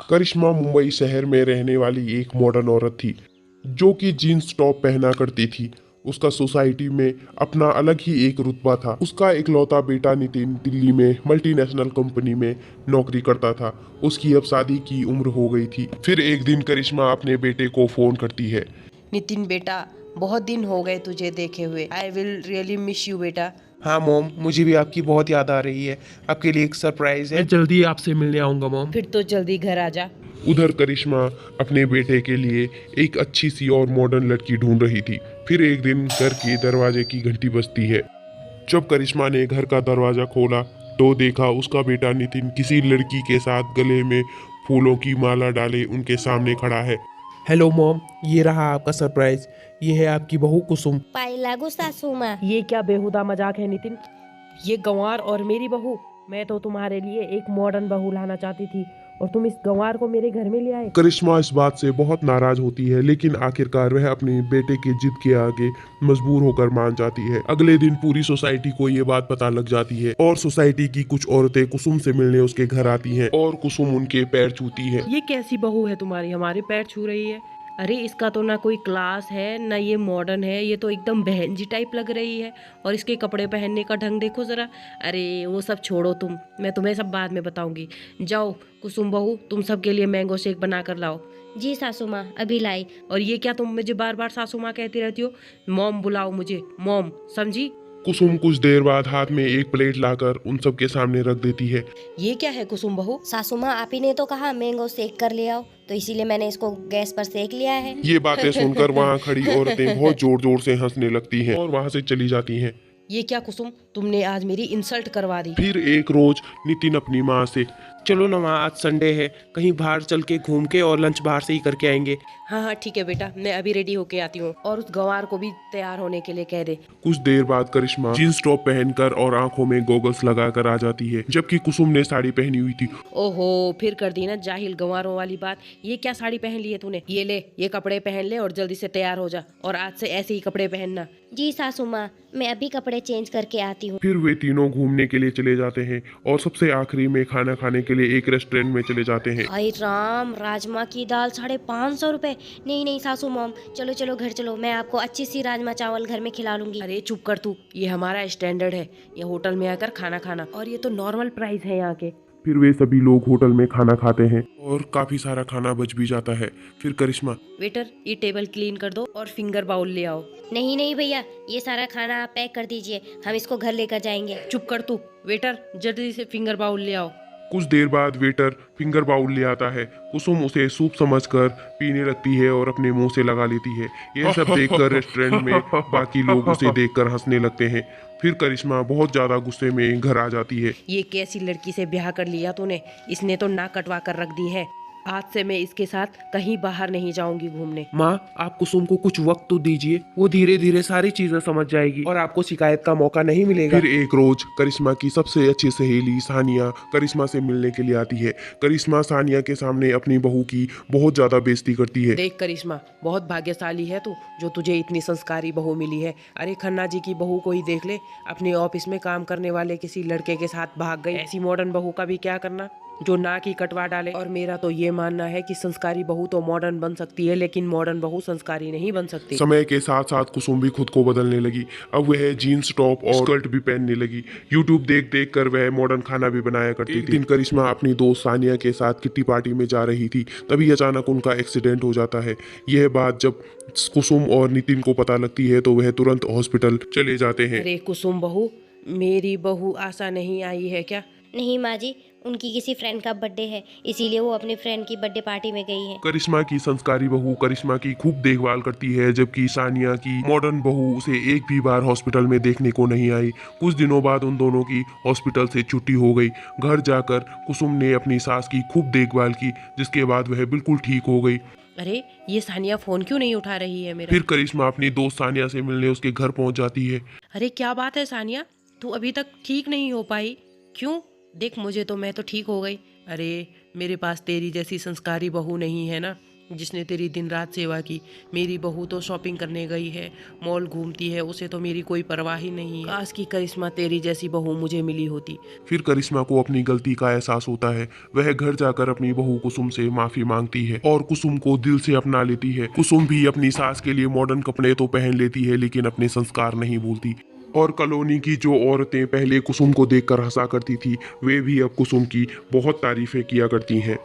करिश्मा मुंबई शहर में रहने वाली एक मॉडर्न औरत थी जो कि जीन्स टॉप पहना करती थी। उसका सोसाइटी में अपना अलग ही एक रुतबा था। उसका इकलौता बेटा नितिन दिल्ली में मल्टीनेशनल कंपनी में नौकरी करता था। उसकी अब शादी की उम्र हो गई थी। फिर एक दिन करिश्मा अपने बेटे को फोन करती है। नितिन बेटा, बहुत दिन हो गए तुझे देखे हुए। I will really miss you बेटा। हाँ मॉम, मुझे भी आपकी बहुत याद आ रही है। आपके लिए एक सरप्राइज है। मैं जल्दी आपसे मिलने आऊंगा मॉम। फिर तो जल्दी घर आ जा। उधर करिश्मा अपने बेटे के लिए एक अच्छी सी और मॉडर्न लड़की ढूंढ रही थी। फिर एक दिन घर के दरवाजे की घंटी बजती है। जब करिश्मा ने घर का दरवाजा खोला तो देखा उसका बेटा नितिन किसी लड़की के साथ गले में फूलों की माला डाले उनके सामने खड़ा है। हेलो मॉम, ये रहा आपका सरप्राइज। ये है आपकी बहू कुसुम। पाई लागू सासू माँ। ये क्या बेहुदा मजाक है नितिन? ये गंवार और मेरी बहू? मैं तो तुम्हारे लिए एक मॉडर्न बहू लाना चाहती थी और तुम इस गंवार को मेरे घर में ले आए। करिश्मा इस बात से बहुत नाराज होती है, लेकिन आखिरकार वह अपने बेटे की जिद के आगे मजबूर होकर मान जाती है। अगले दिन पूरी सोसाइटी को ये बात पता लग जाती है और सोसाइटी की कुछ औरतें कुसुम से मिलने उसके घर आती हैं और कुसुम उनके पैर छूती है। ये कैसी बहू है तुम्हारी, हमारे पैर छू रही है? अरे इसका तो ना कोई क्लास है ना ये मॉडर्न है, ये तो एकदम बहन जी टाइप लग रही है। और इसके कपड़े पहनने का ढंग देखो जरा। अरे वो सब छोड़ो तुम, मैं तुम्हें सब बाद में बताऊंगी। जाओ कुसुम बहू, तुम सबके लिए मैंगो शेक बना कर लाओ। जी सासू माँ, अभी लाई। और ये क्या तुम मुझे बार बार सासू माँ कहती रहती हो? मॉम बुलाओ मुझे, मॉम, समझी? कुसुम कुछ देर बाद हाथ में एक प्लेट लाकर उन सबके सामने रख देती है। ये क्या है कुसुम बहू? सासू माँ, आप ही ने तो कहा मैंगो सेक कर ले आओ, तो इसीलिए मैंने इसको गैस पर सेक लिया है। ये बातें सुनकर वहाँ खड़ी औरतें बहुत जोर जोर से हंसने लगती हैं और वहाँ से चली जाती हैं। ये क्या कुसुम, तुमने आज मेरी इंसल्ट करवा दी। फिर एक रोज नितिन अपनी माँ से, चलो ना माँ, आज संडे है, कहीं बाहर चल के घूम के और लंच बाहर से ही करके आएंगे। हाँ हाँ ठीक है बेटा, मैं अभी रेडी होके आती हूँ। और उस गंवार को भी तैयार होने के लिए कह दे। कुछ देर बाद करिश्मा जींस टॉप पहनकर और आंखों में गॉगल्स लगाकर आ जाती है, जबकि कुसुम ने साड़ी पहनी हुई थी। ओहो, फिर कर दी ना जाहिल गंवारों वाली बात। ये क्या साड़ी पहन ली है तूने? ये ले, ये कपड़े पहन ले और जल्दी से तैयार हो जा। और आज से ऐसे ही कपड़े पहनना। जी सासू माँ, मैं अभी कपड़े चेंज करके आती हूँ। फिर वे तीनों घूमने के लिए चले जाते हैं और सबसे आखिरी में खाना खाने के लिए एक रेस्टोरेंट में चले जाते हैं। हाय राम, राजमा की दाल 550 रुपए। नहीं नहीं सासू मॉम, चलो चलो घर चलो, मैं आपको अच्छी सी राजमा चावल घर में खिला लूंगी। अरे चुप कर तू, ये हमारा स्टैंडर्ड है, ये होटल में आकर खाना खाना, और ये तो नॉर्मल प्राइस है यहाँ के। फिर वे सभी लोग होटल में खाना खाते हैं और काफी सारा खाना बच भी जाता है। फिर करिश्मा, वेटर, ये टेबल क्लीन कर दो और फिंगर बाउल ले आओ। नहीं नहीं भैया, ये सारा खाना आप पैक कर दीजिए, हम इसको घर लेकर जाएंगे। चुप कर तू, वेटर जल्दी से फिंगर बाउल ले आओ। कुछ देर बाद वेटर फिंगर बाउल ले आता है। कुसुम उसे सूप समझकर पीने लगती है और अपने मुंह से लगा लेती है। यह सब देखकर रेस्टोरेंट में बाकी लोग उसे देखकर हंसने लगते हैं। फिर करिश्मा बहुत ज्यादा गुस्से में घर आ जाती है। ये कैसी लड़की से ब्याह कर लिया तूने? इसने तो नाक कटवा कर रख दी है। आज से मैं इसके साथ कहीं बाहर नहीं जाऊंगी घूमने। माँ, आप कुसुम को कुछ वक्त तो दीजिए, वो धीरे धीरे सारी चीजें समझ जाएगी और आपको शिकायत का मौका नहीं मिलेगा। फिर एक रोज करिश्मा की सबसे अच्छी सहेली सानिया करिश्मा से मिलने के लिए आती है। करिश्मा सानिया के सामने अपनी बहू की बहुत ज्यादा बेइज्जती करती है। देख करिश्मा, बहुत भाग्यशाली है तू जो तुझे इतनी संस्कारी बहू मिली है। अरे खन्ना जी की बहू को ही देख ले, अपने ऑफिस में काम करने वाले किसी लड़के के साथ भाग गई। ऐसी मॉडर्न बहू का भी क्या करना जो नाक ही कटवा डाले। और मेरा तो ये मानना है कि संस्कारी बहू तो मॉडर्न बन सकती है, लेकिन मॉडर्न बहू संस्कारी नहीं बन सकती। समय के साथ साथ कुसुम भी खुद को बदलने लगी। अब वह जीन्स टॉप और स्कर्ट भी पहनने लगी। यूट्यूब देख देख कर वह मॉडर्न खाना भी बनाया करती थी। एक दिन करिश्मा अपनी दोस्त सानिया के साथ किट्टी पार्टी में जा रही थी, तभी अचानक उनका एक्सीडेंट हो जाता है। यह बात जब कुसुम और नितिन को पता लगती है तो वह तुरंत हॉस्पिटल चले जाते हैं। अरे कुसुम बहू, मेरी बहू आशा नहीं आई है क्या? नहीं माँ जी, उनकी किसी फ्रेंड का बर्थडे है, इसीलिए वो अपने फ्रेंड की बर्थडे पार्टी में गई है। करिश्मा की संस्कारी बहू करिश्मा की खूब देखभाल करती है, जबकि सानिया की मॉडर्न बहू उसे एक भी बार हॉस्पिटल में देखने को नहीं आई। कुछ दिनों बाद उन दोनों की हॉस्पिटल से छुट्टी हो गई। घर जाकर कुसुम ने अपनी सास की खूब देखभाल की, जिसके बाद वह बिल्कुल ठीक हो गई। अरे ये सानिया फोन क्यों नहीं उठा रही है मेरा? फिर करिश्मा अपनी दोस्त सानिया से मिलने उसके घर पहुंच जाती है। अरे क्या बात है सानिया, तू अभी तक ठीक नहीं हो पाई? क्यों? देख मुझे तो, मैं तो ठीक हो गई। अरे मेरे पास तेरी जैसी संस्कारी बहू नहीं है ना, जिसने तेरी दिन रात सेवा की। मेरी बहू तो शॉपिंग करने गई है, मॉल घूमती है, उसे तो मेरी कोई परवाह ही नहीं है। काश की करिश्मा तेरी जैसी बहू मुझे मिली होती। फिर करिश्मा को अपनी गलती का एहसास होता है। वह घर जाकर अपनी बहू कुसुम से माफी मांगती है और कुसुम को दिल से अपना लेती है। कुसुम भी अपनी सास के लिए मॉडर्न कपड़े तो पहन लेती है, लेकिन अपने संस्कार नहीं भूलती। और कॉलोनी की जो औरतें पहले कुसुम को देखकर हंसा करती थी, वे भी अब कुसुम की बहुत तारीफें किया करती हैं।